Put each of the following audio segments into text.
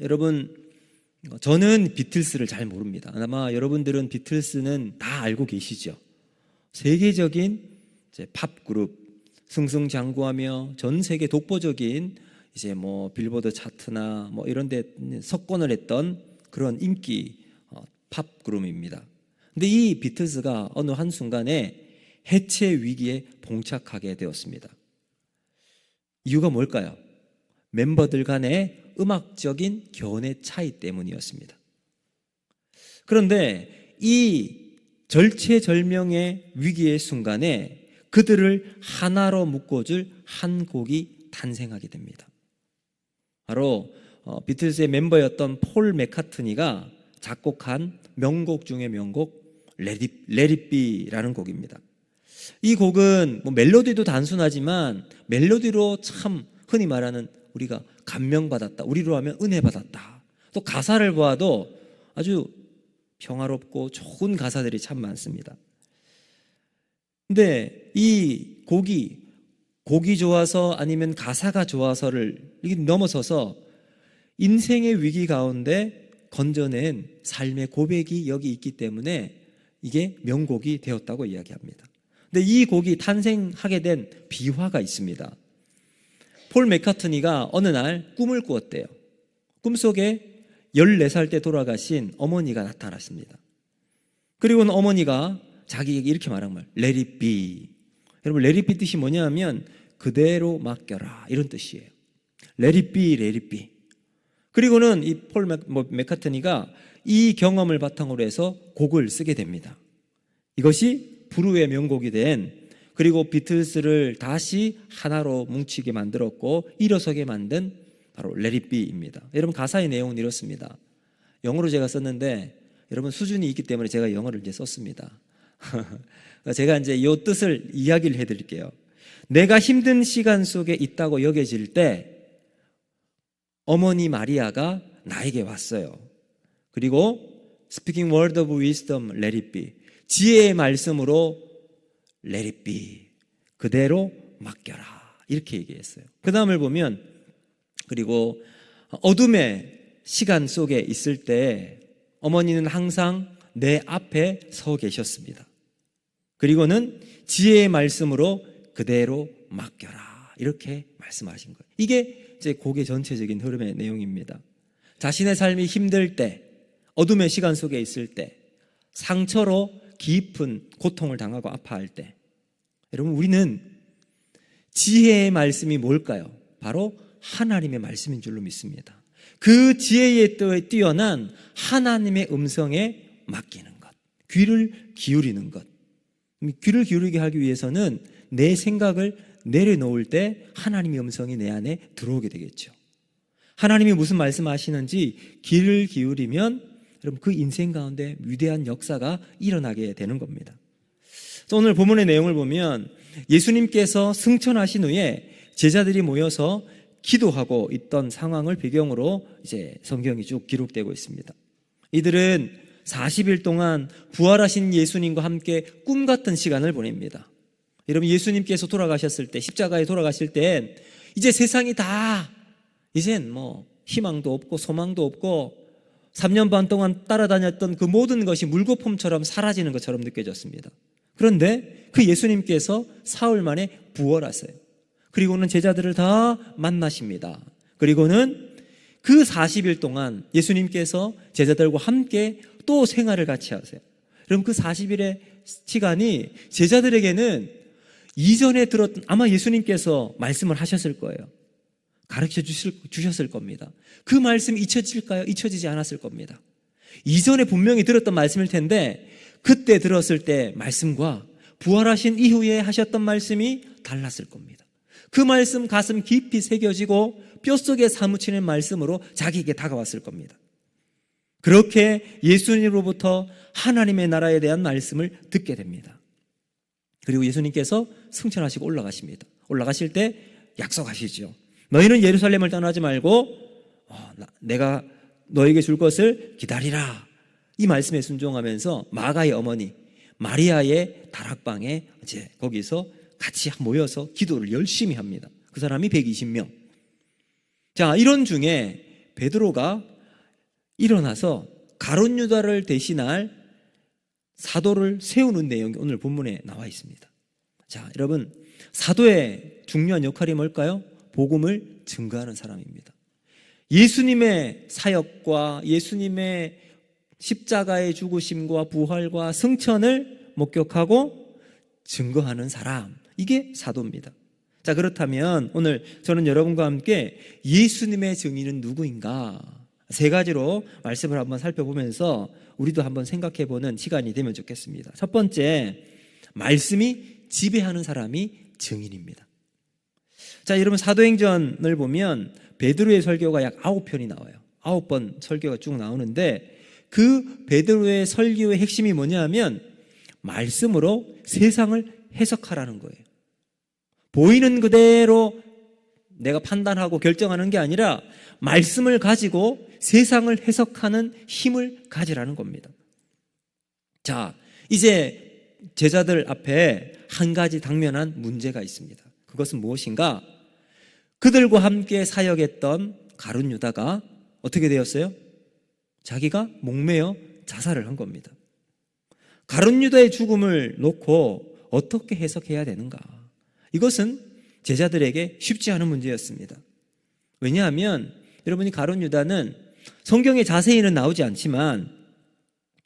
여러분, 저는 비틀스를 잘 모릅니다. 아마 여러분들은 비틀스는 다 알고 계시죠. 세계적인 이제 팝 그룹, 승승장구하며 전 세계 독보적인 이제 뭐 빌보드 차트나 뭐 이런 데 석권을 했던 그런 인기 팝 그룹입니다. 근데 이 비틀스가 어느 한순간에 해체 위기에 봉착하게 되었습니다. 이유가 뭘까요? 멤버들 간의 음악적인 견해 차이 때문이었습니다. 그런데 이 절체절명의 위기의 순간에 그들을 하나로 묶어줄 한 곡이 탄생하게 됩니다. 바로 비틀스의 멤버였던 폴 맥카트니가 작곡한 명곡 중의 명곡 Let It Be라는 곡입니다. 이 곡은 뭐 멜로디도 단순하지만 멜로디로 참 흔히 말하는 우리가 감명받았다, 우리로 하면 은혜 받았다. 또 가사를 보아도 아주 평화롭고 좋은 가사들이 참 많습니다. 근데 이 곡이 좋아서 아니면 가사가 좋아서를 넘어서서 인생의 위기 가운데 건져낸 삶의 고백이 여기 있기 때문에 이게 명곡이 되었다고 이야기합니다. 근데 이 곡이 탄생하게 된 비화가 있습니다. 폴 맥카트니가 어느 날 꿈을 꾸었대요. 꿈속에 14살 때 돌아가신 어머니가 나타났습니다. 그리고는 어머니가 자기에게 이렇게 말한 말, Let it be. 여러분, Let it be 뜻이 뭐냐 하면 그대로 맡겨라, 이런 뜻이에요. Let it be, let it be. 그리고는 이 폴 맥카트니가 이 경험을 바탕으로 해서 곡을 쓰게 됩니다. 이것이 불후의 명곡이 된, 그리고 비틀스를 다시 하나로 뭉치게 만들었고 일어서게 만든 바로 Let It Be입니다. 여러분, 가사의 내용은 이렇습니다. 영어로 제가 썼는데 여러분 수준이 있기 때문에 제가 영어를 이제 썼습니다. 제가 이제 이 뜻을 이야기를 해드릴게요. 내가 힘든 시간 속에 있다고 여겨질 때 어머니 마리아가 나에게 왔어요. 그리고 Speaking word of wisdom, let it be. 지혜의 말씀으로 let it be. 그대로 맡겨라. 이렇게 얘기했어요. 그 다음을 보면, 그리고 어둠의 시간 속에 있을 때 어머니는 항상 내 앞에 서 계셨습니다. 그리고는 지혜의 말씀으로 그대로 맡겨라. 이렇게 말씀하신 거예요. 이게 이제 곡의 전체적인 흐름의 내용입니다. 자신의 삶이 힘들 때, 어둠의 시간 속에 있을 때, 상처로 깊은 고통을 당하고 아파할 때, 여러분, 우리는 지혜의 말씀이 뭘까요? 바로 하나님의 말씀인 줄로 믿습니다. 그 지혜에 뛰어난 하나님의 음성에 맡기는 것, 귀를 기울이는 것. 귀를 기울이게 하기 위해서는 내 생각을 내려놓을 때 하나님의 음성이 내 안에 들어오게 되겠죠. 하나님이 무슨 말씀하시는지 귀를 기울이면 여러분 그 인생 가운데 위대한 역사가 일어나게 되는 겁니다. 오늘 본문의 내용을 보면 예수님께서 승천하신 후에 제자들이 모여서 기도하고 있던 상황을 배경으로 이제 성경이 쭉 기록되고 있습니다. 이들은 40일 동안 부활하신 예수님과 함께 꿈 같은 시간을 보냅니다. 여러분, 예수님께서 돌아가셨을 때, 십자가에 돌아가실 땐 이제 세상이 다 이젠 뭐 희망도 없고 소망도 없고 3년 반 동안 따라다녔던 그 모든 것이 물거품처럼 사라지는 것처럼 느껴졌습니다. 그런데 그 예수님께서 사흘 만에 부활하세요. 그리고는 제자들을 다 만나십니다. 그리고는 그 40일 동안 예수님께서 제자들과 함께 또 생활을 같이 하세요. 그럼 그 40일의 시간이 제자들에게는 이전에 들었던, 아마 예수님께서 말씀을 하셨을 거예요. 가르쳐 주셨을 겁니다. 그 말씀이 잊혀질까요? 잊혀지지 않았을 겁니다. 이전에 분명히 들었던 말씀일 텐데 그때 들었을 때 말씀과 부활하신 이후에 하셨던 말씀이 달랐을 겁니다. 그 말씀 가슴 깊이 새겨지고 뼛속에 사무치는 말씀으로 자기에게 다가왔을 겁니다. 그렇게 예수님으로부터 하나님의 나라에 대한 말씀을 듣게 됩니다. 그리고 예수님께서 승천하시고 올라가십니다. 올라가실 때 약속하시죠. 너희는 예루살렘을 떠나지 말고 내가 너에게 줄 것을 기다리라. 이 말씀에 순종하면서 마가의 어머니 마리아의 다락방에 이제 거기서 같이 모여서 기도를 열심히 합니다. 그 사람이 120명. 자, 이런 중에 베드로가 일어나서 가룟 유다를 대신할 사도를 세우는 내용이 오늘 본문에 나와 있습니다. 자, 여러분, 사도의 중요한 역할이 뭘까요? 복음을 증거하는 사람입니다. 예수님의 사역과 예수님의 십자가의 죽으심과 부활과 승천을 목격하고 증거하는 사람, 이게 사도입니다. 자, 그렇다면 오늘 저는 여러분과 함께 예수님의 증인은 누구인가? 세 가지로 말씀을 한번 살펴보면서 우리도 한번 생각해보는 시간이 되면 좋겠습니다. 첫 번째, 말씀이 지배하는 사람이 증인입니다. 자, 여러분, 사도행전을 보면 베드로의 설교가 약 9편이 나와요. 9번 설교가 쭉 나오는데 그 베드로의 설교의 핵심이 뭐냐 하면 말씀으로 세상을 해석하라는 거예요. 보이는 그대로 내가 판단하고 결정하는 게 아니라 말씀을 가지고 세상을 해석하는 힘을 가지라는 겁니다. 자, 이제 제자들 앞에 한 가지 당면한 문제가 있습니다. 그것은 무엇인가? 그들과 함께 사역했던 가룟 유다가 어떻게 되었어요? 자기가 목매어 자살을 한 겁니다. 가룟 유다의 죽음을 놓고 어떻게 해석해야 되는가? 이것은 제자들에게 쉽지 않은 문제였습니다. 왜냐하면 여러분이 가룟 유다는 성경에 자세히는 나오지 않지만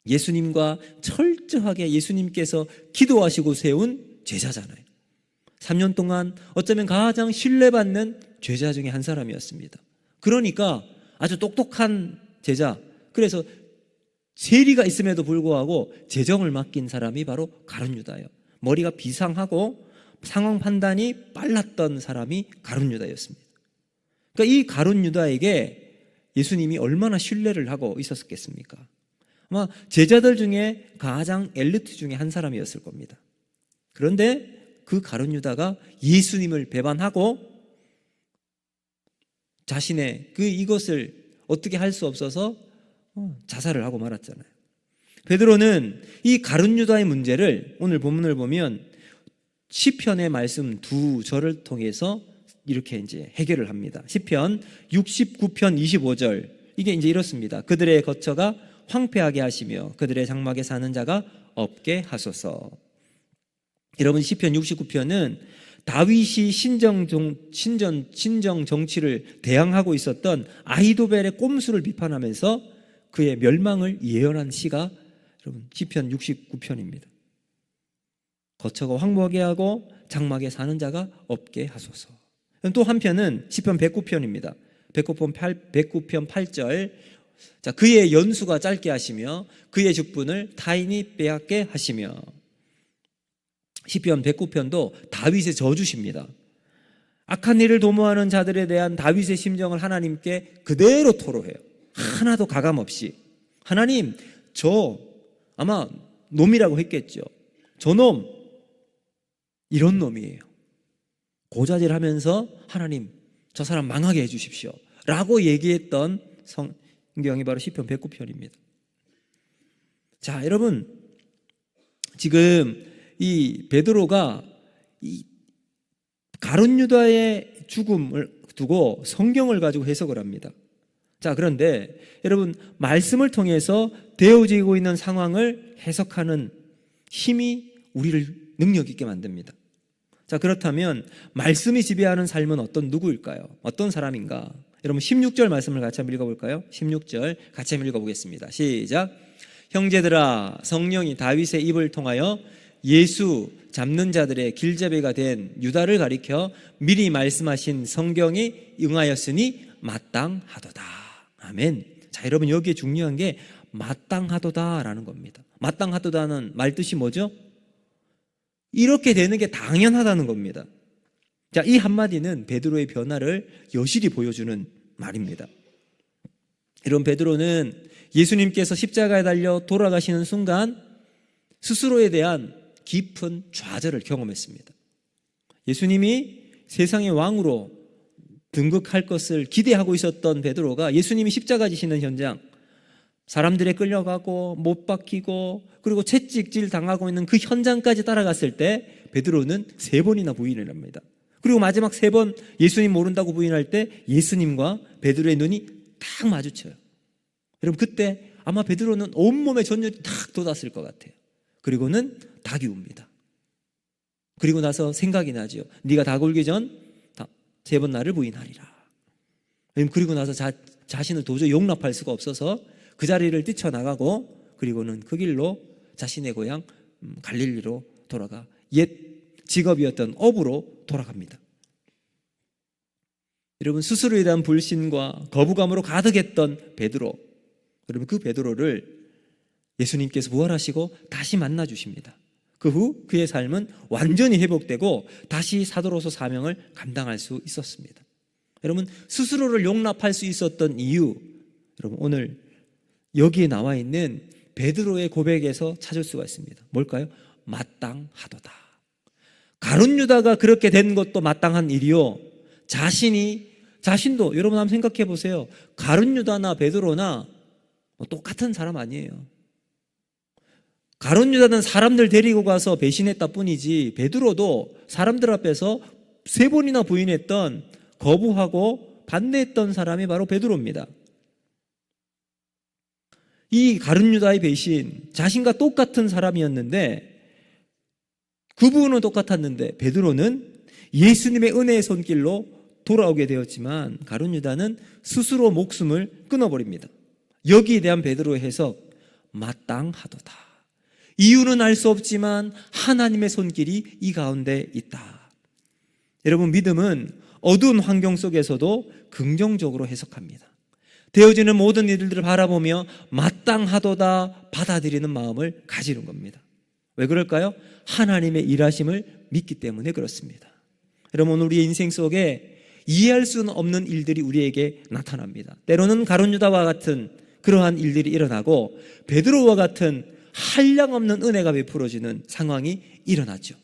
예수님과 철저하게 예수님께서 기도하시고 세운 제자잖아요. 3년 동안 어쩌면 가장 신뢰받는 제자 중에 한 사람이었습니다. 그러니까 아주 똑똑한 제자, 그래서 세리가 있음에도 불구하고 재정을 맡긴 사람이 바로 가룟 유다예요. 머리가 비상하고 상황 판단이 빨랐던 사람이 가룟 유다였습니다. 그러니까 이 가룟 유다에게 예수님이 얼마나 신뢰를 하고 있었겠습니까? 아마 제자들 중에 가장 엘리트 중에 한 사람이었을 겁니다. 그런데 그 가룟 유다가 예수님을 배반하고 자신의 이것을 어떻게 할 수 없어서 자살을 하고 말았잖아요. 베드로는 이 가룟 유다의 문제를 오늘 본문을 보면 시편의 말씀 두 절을 통해서 이렇게 이제 해결을 합니다. 시편 69편 25절, 이게 이제 이렇습니다. 그들의 거처가 황폐하게 하시며 그들의 장막에 사는 자가 없게 하소서. 여러분, 시편 69편은 다윗이 신정 정치를 대항하고 있었던 아히도벨의 꼼수를 비판하면서 그의 멸망을 예언한 시가 여러분 시편 69편입니다. 거처가 황무하게 하고 장막에 사는 자가 없게 하소서. 또 한편은 시편 109편입니다. 109편 8절. 자, 그의 연수가 짧게 하시며 그의 직분을 타인이 빼앗게 하시며. 시편 109편도 다윗의 저주십니다. 악한 일을 도모하는 자들에 대한 다윗의 심정을 하나님께 그대로 토로해요. 하나도 가감 없이. 하나님, 저 아마 놈이라고 했겠죠. 저놈, 이런 놈이에요. 고자질하면서 하나님, 저 사람 망하게 해주십시오 라고 얘기했던 성경이 바로 시편 109편입니다. 자, 여러분, 지금 이 베드로가 이 가룟 유다의 죽음을 두고 성경을 가지고 해석을 합니다. 자, 그런데 여러분, 말씀을 통해서 되어지고 있는 상황을 해석하는 힘이 우리를 능력 있게 만듭니다. 자, 그렇다면 말씀이 지배하는 삶은 어떤 누구일까요? 어떤 사람인가? 여러분, 16절 말씀을 같이 한번 읽어볼까요? 16절 같이 한번 읽어보겠습니다. 시작. 형제들아, 성령이 다윗의 입을 통하여 예수 잡는 자들의 길잡이가 된 유다를 가리켜 미리 말씀하신 성경이 응하였으니 마땅하도다. 아멘. 자, 여러분, 여기에 중요한 게 마땅하도다라는 겁니다. 마땅하도다는 말뜻이 뭐죠? 이렇게 되는 게 당연하다는 겁니다. 자, 이 한마디는 베드로의 변화를 여실히 보여주는 말입니다. 이런 베드로는 예수님께서 십자가에 달려 돌아가시는 순간 스스로에 대한 깊은 좌절을 경험했습니다. 예수님이 세상의 왕으로 등극할 것을 기대하고 있었던 베드로가 예수님이 십자가 지시는 현장, 사람들에 끌려가고 못 박히고 그리고 채찍질 당하고 있는 그 현장까지 따라갔을 때 베드로는 3번이나 부인을 합니다. 그리고 마지막 3번 예수님 모른다고 부인할 때 예수님과 베드로의 눈이 딱 마주쳐요. 여러분 그때 아마 베드로는 온몸에 전율이 탁 돋았을 것 같아요. 그리고는 닭이 웁니다. 그리고 나서 생각이 나죠. 네가 닭 울기 전 3번 나를 부인하리라. 그리고 나서 자신을 도저히 용납할 수가 없어서 그 자리를 뛰쳐나가고 그리고는 그 길로 자신의 고향 갈릴리로 돌아가 옛 직업이었던 어부로 돌아갑니다. 여러분 스스로에 대한 불신과 거부감으로 가득했던 베드로, 여러분 그 베드로를 예수님께서 부활하시고 다시 만나 주십니다. 그 후 그의 삶은 완전히 회복되고 다시 사도로서 사명을 감당할 수 있었습니다. 여러분 스스로를 용납할 수 있었던 이유, 여러분 오늘 여기에 나와 있는 베드로의 고백에서 찾을 수가 있습니다. 뭘까요? 마땅하도다. 가룟 유다가 그렇게 된 것도 마땅한 일이요, 자신도 여러분 한번 생각해 보세요. 가룟 유다나 베드로나 똑같은 사람 아니에요. 가룟 유다는 사람들 데리고 가서 배신했다 뿐이지 베드로도 사람들 앞에서 3번이나 부인했던, 거부하고 반대했던 사람이 바로 베드로입니다. 이 가룟 유다의 배신, 자신과 똑같은 사람이었는데, 그 부분은 똑같았는데 베드로는 예수님의 은혜의 손길로 돌아오게 되었지만 가룟 유다는 스스로 목숨을 끊어버립니다. 여기에 대한 베드로의 해석, 마땅하도다. 이유는 알 수 없지만 하나님의 손길이 이 가운데 있다. 여러분 믿음은 어두운 환경 속에서도 긍정적으로 해석합니다. 되어지는 모든 일들을 바라보며 마땅하도다 받아들이는 마음을 가지는 겁니다. 왜 그럴까요? 하나님의 일하심을 믿기 때문에 그렇습니다. 여러분 우리의 인생 속에 이해할 수는 없는 일들이 우리에게 나타납니다. 때로는 가룟 유다와 같은 그러한 일들이 일어나고 베드로와 같은 한량없는 은혜가 베풀어지는 상황이 일어나죠.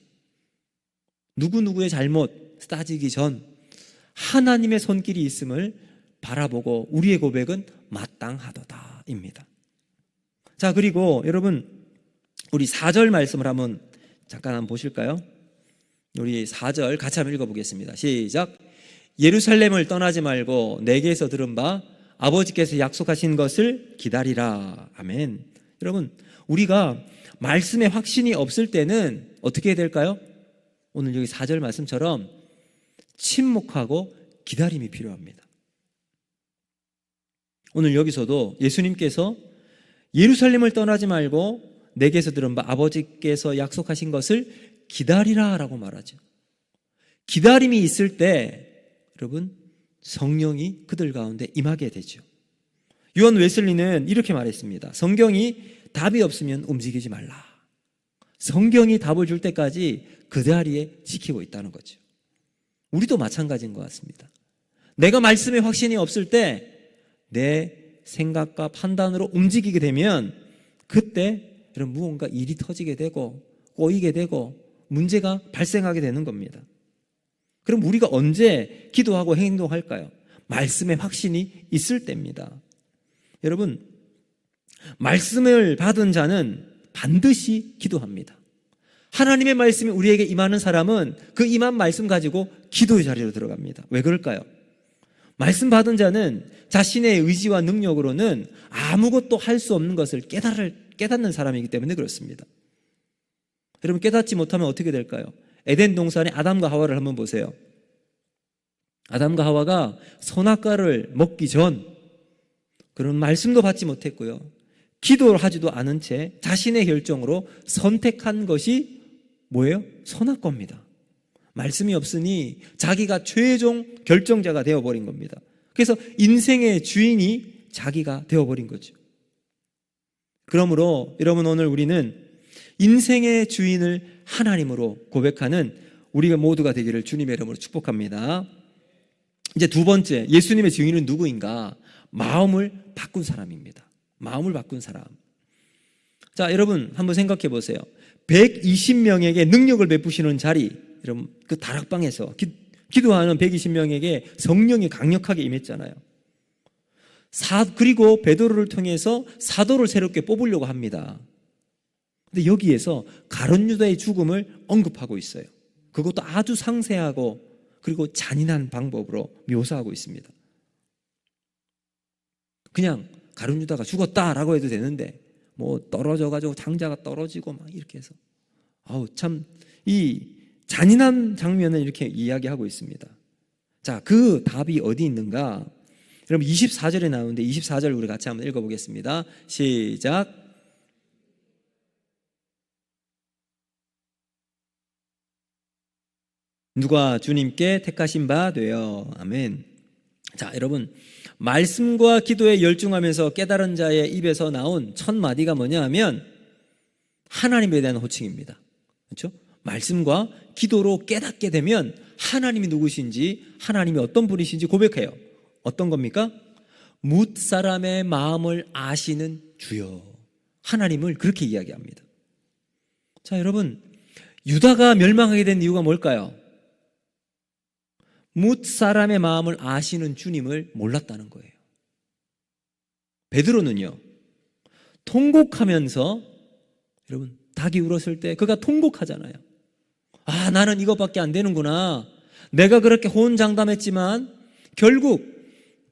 누구누구의 잘못 따지기 전 하나님의 손길이 있음을 바라보고 우리의 고백은 마땅하도다입니다. 자, 그리고 여러분 우리 4절 말씀을 잠깐 한번 보실까요? 우리 4절 같이 한번 읽어보겠습니다. 시작. 예루살렘을 떠나지 말고 내게서 들은 바 아버지께서 약속하신 것을 기다리라. 아멘. 여러분 우리가 말씀에 확신이 없을 때는 어떻게 해야 될까요? 오늘 여기 4절 말씀처럼 침묵하고 기다림이 필요합니다. 오늘 여기서도 예수님께서 예루살렘을 떠나지 말고 내게서 들은 바 아버지께서 약속하신 것을 기다리라 라고 말하죠. 기다림이 있을 때 여러분 성령이 그들 가운데 임하게 되죠. 요한 웨슬리는 이렇게 말했습니다. 성경이 답이 없으면 움직이지 말라. 성경이 답을 줄 때까지 그 자리에 지키고 있다는 거죠. 우리도 마찬가지인 것 같습니다. 내가 말씀에 확신이 없을 때 내 생각과 판단으로 움직이게 되면 그때 여러분 무언가 일이 터지게 되고 꼬이게 되고 문제가 발생하게 되는 겁니다. 그럼 우리가 언제 기도하고 행동할까요? 말씀에 확신이 있을 때입니다. 여러분 말씀을 받은 자는 반드시 기도합니다. 하나님의 말씀이 우리에게 임하는 사람은 그 임한 말씀 가지고 기도의 자리로 들어갑니다. 왜 그럴까요? 말씀 받은 자는 자신의 의지와 능력으로는 아무것도 할 수 없는 것을 깨닫는 사람이기 때문에 그렇습니다. 여러분 깨닫지 못하면 어떻게 될까요? 에덴 동산의 아담과 하와를 한번 보세요. 아담과 하와가 선악과를 먹기 전 그런 말씀도 받지 못했고요. 기도를 하지도 않은 채 자신의 결정으로 선택한 것이 뭐예요? 선악과입니다. 말씀이 없으니 자기가 최종 결정자가 되어버린 겁니다. 그래서 인생의 주인이 자기가 되어버린 거죠. 그러므로 여러분 오늘 우리는 인생의 주인을 하나님으로 고백하는 우리가 모두가 되기를 주님의 이름으로 축복합니다. 이제 두 번째, 예수님의 증인은 누구인가? 마음을 바꾼 사람입니다. 마음을 바꾼 사람. 자, 여러분 한번 생각해 보세요. 120명에게 능력을 베푸시는 자리, 여러분 그 다락방에서 기도하는 120명에게 성령이 강력하게 임했잖아요. 그리고 베드로를 통해서 사도를 새롭게 뽑으려고 합니다. 근데 여기에서 가룟 유다의 죽음을 언급하고 있어요. 그것도 아주 상세하고 그리고 잔인한 방법으로 묘사하고 있습니다. 그냥 가룟 유다가 죽었다라고 해도 되는데 뭐 떨어져가지고 장자가 떨어지고 막 이렇게 해서 참 이 잔인한 장면을 이렇게 이야기하고 있습니다. 자, 그 답이 어디 있는가? 여러분 24절에 나오는데 24절 우리 같이 한번 읽어보겠습니다. 시작. 누가 주님께 택하신 바 되어. 아멘. 자, 여러분 말씀과 기도에 열중하면서 깨달은 자의 입에서 나온 첫 마디가 뭐냐 하면 하나님에 대한 호칭입니다. 그렇죠? 말씀과 기도로 깨닫게 되면 하나님이 누구신지, 하나님이 어떤 분이신지 고백해요. 어떤 겁니까? 뭇 사람의 마음을 아시는 주여. 하나님을 그렇게 이야기합니다. 자, 여러분 유다가 멸망하게 된 이유가 뭘까요? 뭇 사람의 마음을 아시는 주님을 몰랐다는 거예요. 베드로는요, 통곡하면서, 여러분 닭이 울었을 때 그가 통곡하잖아요. 나는 이것밖에 안 되는구나. 내가 그렇게 호언장담했지만 결국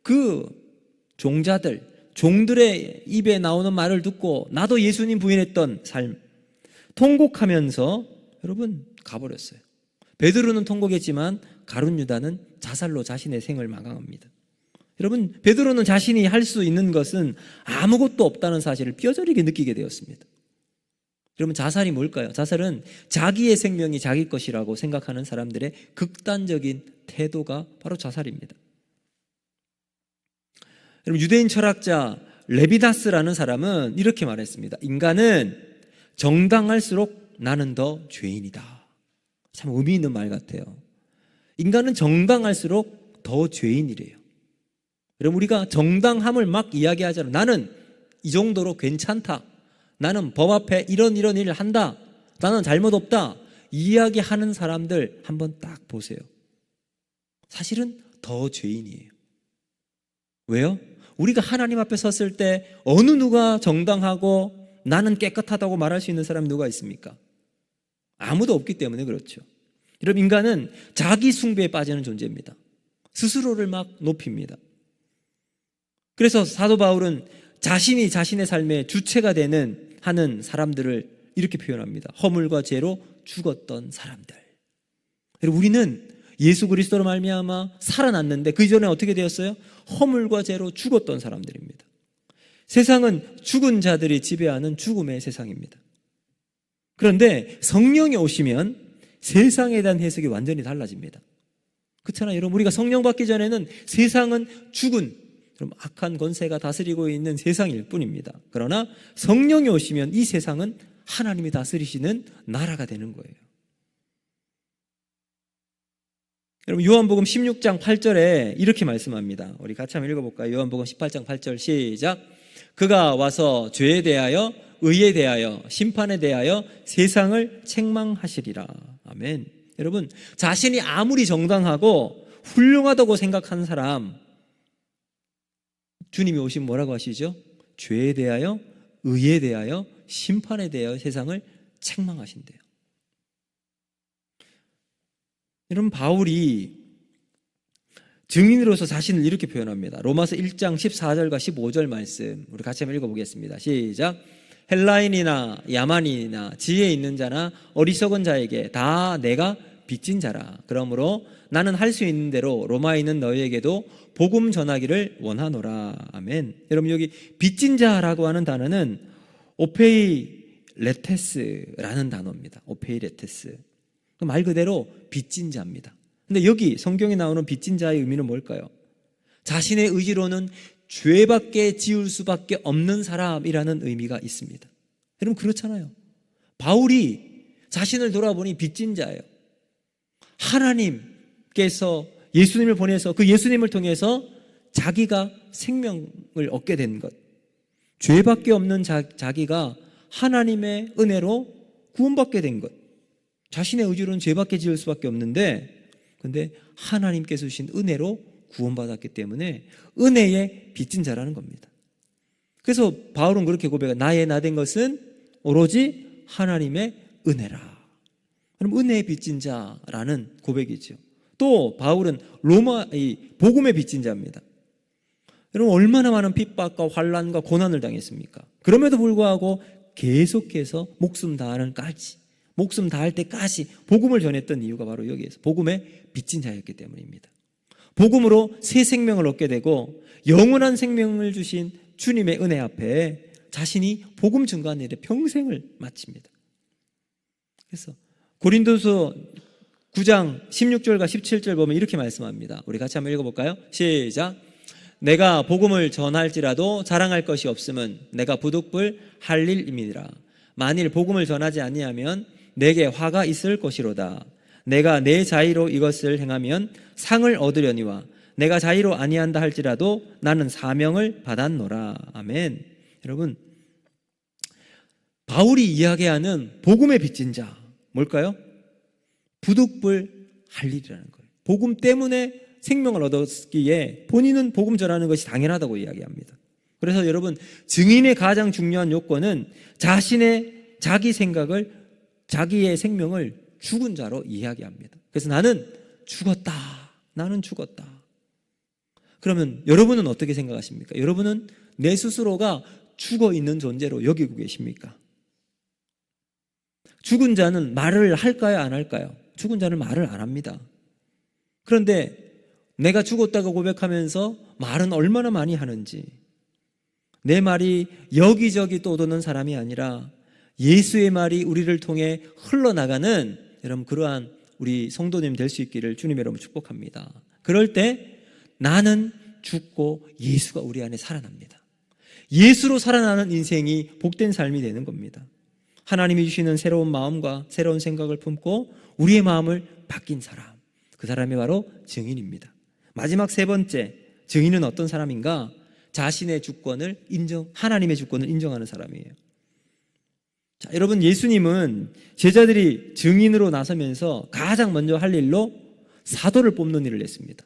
그 종들의 입에 나오는 말을 듣고 나도 예수님 부인했던 삶, 통곡하면서 여러분 가버렸어요. 베드로는 통곡했지만 가룟 유다는 자살로 자신의 생을 마감합니다. 여러분 베드로는 자신이 할 수 있는 것은 아무것도 없다는 사실을 뼈저리게 느끼게 되었습니다. 여러분 자살이 뭘까요? 자살은 자기의 생명이 자기 것이라고 생각하는 사람들의 극단적인 태도가 바로 자살입니다. 여러분 유대인 철학자 레비다스라는 사람은 이렇게 말했습니다. 인간은 정당할수록 나는 더 죄인이다. 참 의미 있는 말 같아요. 인간은 정당할수록 더 죄인이래요. 여러분 우리가 정당함을 막 이야기하잖아요. 나는 이 정도로 괜찮다. 나는 법 앞에 이런 일을 한다. 나는 잘못 없다. 이야기하는 사람들 한번 딱 보세요. 사실은 더 죄인이에요. 왜요? 우리가 하나님 앞에 섰을 때 어느 누가 정당하고 나는 깨끗하다고 말할 수 있는 사람이 누가 있습니까? 아무도 없기 때문에 그렇죠. 여러분 인간은 자기 숭배에 빠지는 존재입니다. 스스로를 막 높입니다. 그래서 사도 바울은 자신이 자신의 삶의 주체가 하는 사람들을 이렇게 표현합니다. 허물과 죄로 죽었던 사람들. 여러분 우리는 예수 그리스도로 말미암아 살아났는데 그 이전에 어떻게 되었어요? 허물과 죄로 죽었던 사람들입니다. 세상은 죽은 자들이 지배하는 죽음의 세상입니다. 그런데 성령이 오시면 세상에 대한 해석이 완전히 달라집니다. 그렇잖아요. 여러분 우리가 성령 받기 전에는 세상은 죽은 악한 권세가 다스리고 있는 세상일 뿐입니다. 그러나 성령이 오시면 이 세상은 하나님이 다스리시는 나라가 되는 거예요. 여러분 요한복음 16장 8절에 이렇게 말씀합니다. 우리 같이 한번 읽어볼까요? 요한복음 18장 8절 시작. 그가 와서 죄에 대하여 의에 대하여 심판에 대하여 세상을 책망하시리라. 아멘. 여러분 자신이 아무리 정당하고 훌륭하다고 생각하는 사람 주님이 오시면 뭐라고 하시죠? 죄에 대하여 의에 대하여 심판에 대하여 세상을 책망하신대요. 여러분 바울이 증인으로서 자신을 이렇게 표현합니다. 로마서 1장 14절과 15절 말씀 우리 같이 한번 읽어보겠습니다. 시작. 헬라인이나 야만인이나 지혜 있는 자나 어리석은 자에게 다 내가 빚진 자라. 그러므로 나는 할 수 있는 대로 로마에 있는 너희에게도 복음 전하기를 원하노라. 아멘. 여러분 여기 빚진 자라고 하는 단어는 오페이레테스라는 단어입니다. 오페이레테스. 말 그대로 빚진 자입니다. 근데 여기 성경에 나오는 빚진 자의 의미는 뭘까요? 자신의 의지로는 죄밖에 지을 수밖에 없는 사람이라는 의미가 있습니다. 여러분 그렇잖아요. 바울이 자신을 돌아보니 빚진 자예요. 하나님께서 예수님을 보내서 그 예수님을 통해서 자기가 생명을 얻게 된 것, 죄밖에 없는 자기가 하나님의 은혜로 구원받게 된 것, 자신의 의지로는 죄밖에 지을 수밖에 없는데 근데 하나님께서 주신 은혜로 구원받았기 때문에 은혜의 빚진 자라는 겁니다. 그래서 바울은 그렇게 고백해요. 나의 나 된 것은 오로지 하나님의 은혜라. 그럼 은혜의 빚진 자라는 고백이죠. 또 바울은 복음의 빚진 자입니다. 여러분 얼마나 많은 핍박과 환난과 고난을 당했습니까? 그럼에도 불구하고 계속해서 목숨 다할 때까지 복음을 전했던 이유가 바로 여기에서 복음에 빚진 자였기 때문입니다. 복음으로 새 생명을 얻게 되고 영원한 생명을 주신 주님의 은혜 앞에 자신이 복음 증거하는 일에 평생을 마칩니다. 그래서 고린도서 9장 16절과 17절 보면 이렇게 말씀합니다. 우리 같이 한번 읽어볼까요? 시작. 내가 복음을 전할지라도 자랑할 것이 없음은 내가 부득불 할 일임이니라. 만일 복음을 전하지 아니하면 내게 화가 있을 것이로다. 내가 내 자의로 이것을 행하면 상을 얻으려니와 내가 자의로 아니한다 할지라도 나는 사명을 받았노라. 아멘. 여러분, 바울이 이야기하는 복음의 빚진 자 뭘까요? 부득불 할 일이라는 거예요. 복음 때문에 생명을 얻었기에 본인은 복음 전하는 것이 당연하다고 이야기합니다. 그래서 여러분, 증인의 가장 중요한 요건은 자기 생각을, 자기의 생명을 죽은 자로 이야기합니다. 그래서 나는 죽었다. 그러면 여러분은 어떻게 생각하십니까? 여러분은 내 스스로가 죽어 있는 존재로 여기고 계십니까? 죽은 자는 말을 할까요, 안 할까요? 죽은 자는 말을 안 합니다. 그런데 내가 죽었다고 고백하면서 말은 얼마나 많이 하는지, 내 말이 여기저기 떠도는 사람이 아니라 예수의 말이 우리를 통해 흘러나가는 여러분 그러한 우리 성도님 될 수 있기를 주님 여러분 축복합니다. 그럴 때 나는 죽고 예수가 우리 안에 살아납니다. 예수로 살아나는 인생이 복된 삶이 되는 겁니다. 하나님이 주시는 새로운 마음과 새로운 생각을 품고 우리의 마음을 바뀐 사람, 그 사람이 바로 증인입니다. 마지막 세 번째, 증인은 어떤 사람인가? 자신의 주권을 하나님의 주권을 인정하는 사람이에요. 자, 여러분, 예수님은 제자들이 증인으로 나서면서 가장 먼저 할 일로 사도를 뽑는 일을 했습니다.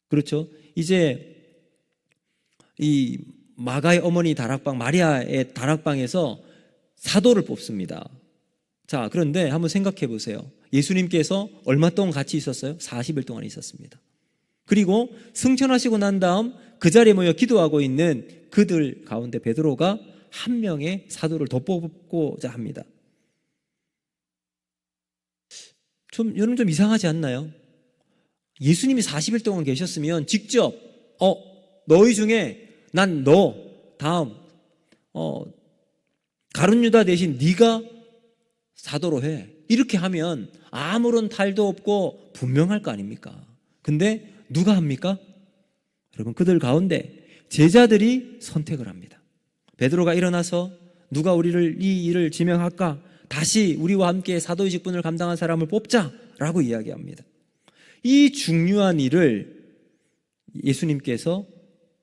그렇죠? 이제 이 마가의 어머니 다락방, 마리아의 다락방에서 사도를 뽑습니다. 자, 그런데 한번 생각해 보세요. 예수님께서 얼마 동안 같이 있었어요? 40일 동안 있었습니다. 그리고 승천하시고 난 다음 그 자리에 모여 기도하고 있는 그들 가운데 베드로가 한 명의 사도를 더 뽑고자 합니다. 여러분 좀 이상하지 않나요? 예수님이 40일 동안 계셨으면 직접 너희 중에 난 너 다음 가룟 유다 대신 네가 사도로 해. 이렇게 하면 아무런 탈도 없고 분명할 거 아닙니까? 근데 누가 합니까? 여러분, 그들 가운데 제자들이 선택을 합니다. 베드로가 일어나서 누가 우리를 이 일을 지명할까? 다시 우리와 함께 사도의 직분을 감당한 사람을 뽑자라고 이야기합니다. 이 중요한 일을 예수님께서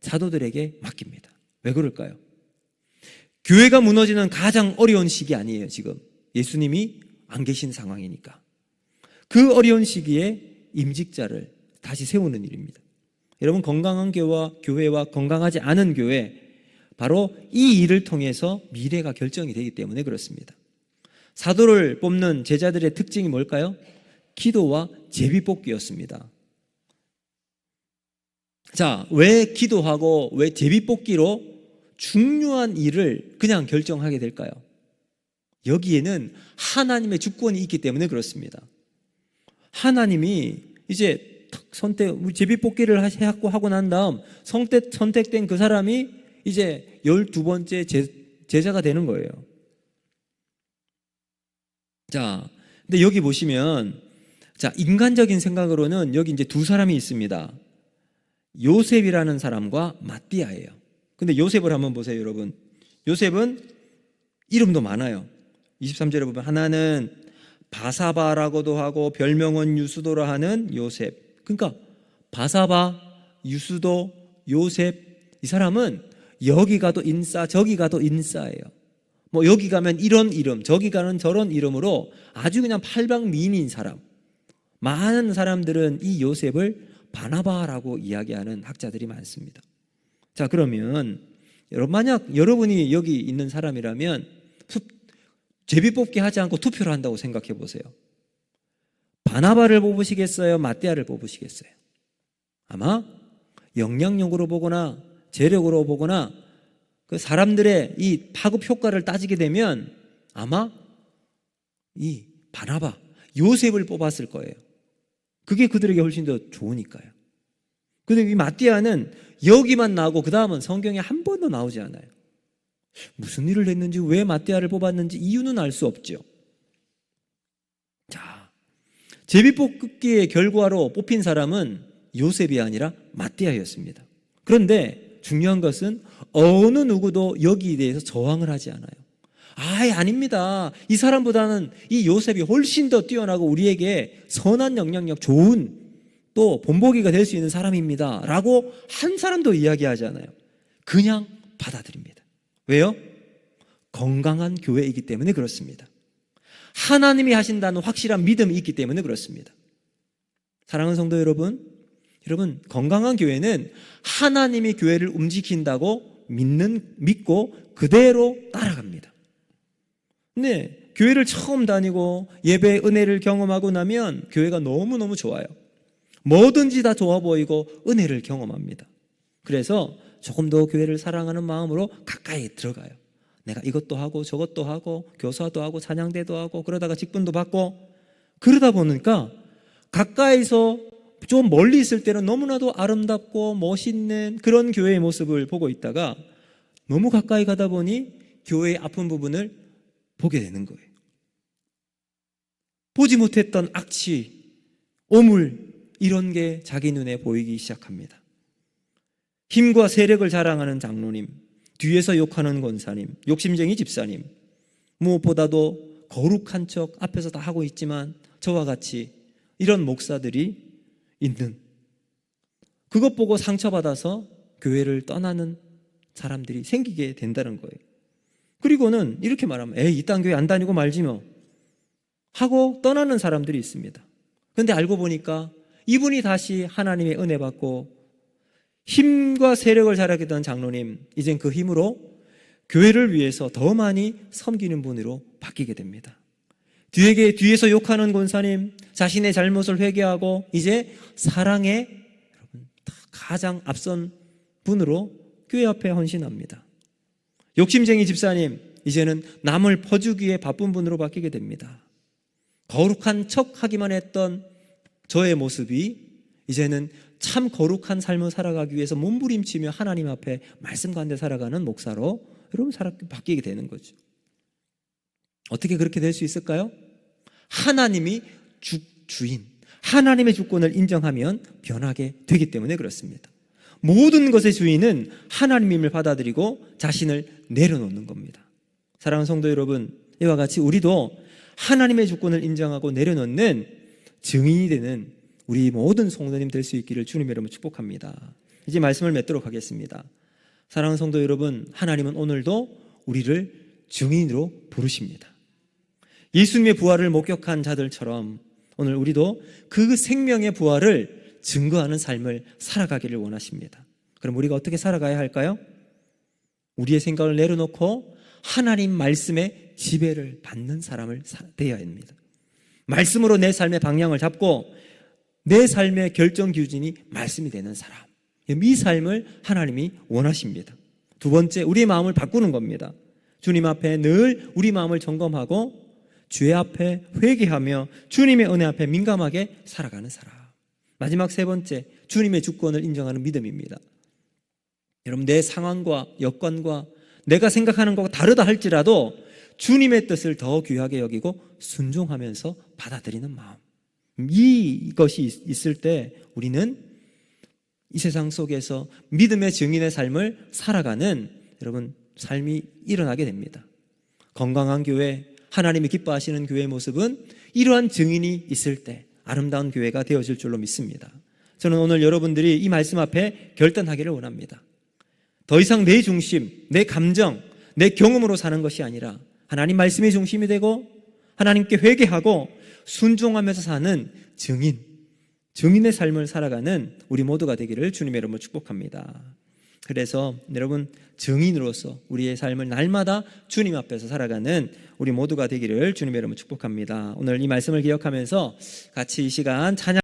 사도들에게 맡깁니다. 왜 그럴까요? 교회가 무너지는 가장 어려운 시기 아니에요, 지금. 예수님이 안 계신 상황이니까. 그 어려운 시기에 임직자를 다시 세우는 일입니다. 여러분, 건강한 교회와 건강하지 않은 교회, 바로 이 일을 통해서 미래가 결정이 되기 때문에 그렇습니다. 사도를 뽑는 제자들의 특징이 뭘까요? 기도와 제비뽑기였습니다. 자, 왜 기도하고 왜 제비뽑기로 중요한 일을 그냥 결정하게 될까요? 여기에는 하나님의 주권이 있기 때문에 그렇습니다. 하나님이 이제 제비뽑기를 하고 난 다음 선택된 그 사람이 이제 12번째 제자가 되는 거예요. 자, 근데 여기 보시면, 자, 인간적인 생각으로는 여기 이제 두 사람이 있습니다. 요셉이라는 사람과 마띠아예요. 근데 요셉을 한번 보세요, 여러분. 요셉은 이름도 많아요. 23절에 보면 하나는 바사바라고도 하고 별명은 유수도라 하는 요셉. 그러니까 바사바, 유수도, 요셉, 이 사람은 여기 가도 인싸, 저기 가도 인싸예요. 뭐 여기 가면 이런 이름, 저기 가는 저런 이름으로 아주 그냥 팔방미인인 사람. 많은 사람들은 이 요셉을 바나바라고 이야기하는 학자들이 많습니다. 자, 그러면 만약 여러분이 여기 있는 사람이라면 제비뽑기 하지 않고 투표를 한다고 생각해 보세요. 바나바를 뽑으시겠어요? 마띠아를 뽑으시겠어요? 아마 영향력으로 보거나 재력으로 보거나 그 사람들의 이 파급 효과를 따지게 되면 아마 이 바나바, 요셉을 뽑았을 거예요. 그게 그들에게 훨씬 더 좋으니까요. 근데 이 마띠아는 여기만 나오고 그 다음은 성경에 한 번도 나오지 않아요. 무슨 일을 했는지, 왜 마띠아를 뽑았는지 이유는 알 수 없죠. 자, 제비뽑기의 결과로 뽑힌 사람은 요셉이 아니라 마띠아였습니다. 그런데 중요한 것은 어느 누구도 여기에 대해서 저항을 하지 않아요. 아닙니다. 이 사람보다는 이 요셉이 훨씬 더 뛰어나고 우리에게 선한 영향력, 좋은 또 본보기가 될 수 있는 사람입니다 라고 한 사람도 이야기하지 않아요. 그냥 받아들입니다. 왜요? 건강한 교회이기 때문에 그렇습니다. 하나님이 하신다는 확실한 믿음이 있기 때문에 그렇습니다. 사랑하는 성도 여러분, 건강한 교회는 하나님이 교회를 움직인다고 믿고 그대로 따라갑니다. 근데 교회를 처음 다니고 예배의 은혜를 경험하고 나면 교회가 너무너무 좋아요. 뭐든지 다 좋아 보이고 은혜를 경험합니다. 그래서 조금 더 교회를 사랑하는 마음으로 가까이 들어가요. 내가 이것도 하고 저것도 하고 교사도 하고 찬양대도 하고 그러다가 직분도 받고 그러다 보니까 가까이서 좀 멀리 있을 때는 너무나도 아름답고 멋있는 그런 교회의 모습을 보고 있다가 너무 가까이 가다 보니 교회의 아픈 부분을 보게 되는 거예요. 보지 못했던 악취, 오물 이런 게 자기 눈에 보이기 시작합니다. 힘과 세력을 자랑하는 장로님, 뒤에서 욕하는 권사님, 욕심쟁이 집사님, 무엇보다도 거룩한 척 앞에서 다 하고 있지만 저와 같이 이런 목사들이 있는, 그것 보고 상처받아서 교회를 떠나는 사람들이 생기게 된다는 거예요. 그리고는 이렇게 말하면 이딴 교회 안 다니고 말지 뭐 하고 떠나는 사람들이 있습니다. 그런데 알고 보니까 이분이 다시 하나님의 은혜 받고 힘과 세력을 자랑했던 장로님, 이젠 그 힘으로 교회를 위해서 더 많이 섬기는 분으로 바뀌게 됩니다. 뒤에서 욕하는 권사님, 자신의 잘못을 회개하고 이제 사랑의 가장 앞선 분으로 교회 앞에 헌신합니다. 욕심쟁이 집사님, 이제는 남을 퍼주기에 바쁜 분으로 바뀌게 됩니다. 거룩한 척 하기만 했던 저의 모습이 이제는 참 거룩한 삶을 살아가기 위해서 몸부림치며 하나님 앞에 말씀 가운데 살아가는 목사로 여러분 바뀌게 되는 거죠. 어떻게 그렇게 될 수 있을까요? 하나님이 주인, 하나님의 주권을 인정하면 변하게 되기 때문에 그렇습니다. 모든 것의 주인은 하나님임을 받아들이고 자신을 내려놓는 겁니다. 사랑하는 성도 여러분, 이와 같이 우리도 하나님의 주권을 인정하고 내려놓는 증인이 되는 우리 모든 성도님 될 수 있기를 주님의 이름으로 축복합니다. 이제 말씀을 맺도록 하겠습니다. 사랑하는 성도 여러분, 하나님은 오늘도 우리를 증인으로 부르십니다. 예수님의 부활을 목격한 자들처럼 오늘 우리도 그 생명의 부활을 증거하는 삶을 살아가기를 원하십니다. 그럼 우리가 어떻게 살아가야 할까요? 우리의 생각을 내려놓고 하나님 말씀의 지배를 받는 사람을 되어야 합니다. 말씀으로 내 삶의 방향을 잡고 내 삶의 결정 기준이 말씀이 되는 사람, 이 삶을 하나님이 원하십니다. 두 번째, 우리의 마음을 바꾸는 겁니다. 주님 앞에 늘 우리 마음을 점검하고 주의 앞에 회개하며 주님의 은혜 앞에 민감하게 살아가는 사람. 마지막 세 번째, 주님의 주권을 인정하는 믿음입니다. 여러분, 내 상황과 여건과 내가 생각하는 것과 다르다 할지라도 주님의 뜻을 더 귀하게 여기고 순종하면서 받아들이는 마음, 이것이 있을 때 우리는 이 세상 속에서 믿음의 증인의 삶을 살아가는 여러분 삶이 일어나게 됩니다. 건강한 교회, 하나님이 기뻐하시는 교회의 모습은 이러한 증인이 있을 때 아름다운 교회가 되어질 줄로 믿습니다. 저는 오늘 여러분들이 이 말씀 앞에 결단하기를 원합니다. 더 이상 내 중심, 내 감정, 내 경험으로 사는 것이 아니라 하나님 말씀이 중심이 되고 하나님께 회개하고 순종하면서 사는 증인의 삶을 살아가는 우리 모두가 되기를 주님의 이름으로 축복합니다. 그래서 여러분, 증인으로서 우리의 삶을 날마다 주님 앞에서 살아가는 우리 모두가 되기를 주님의 이름으로 축복합니다. 오늘 이 말씀을 기억하면서 같이 이 시간 찬양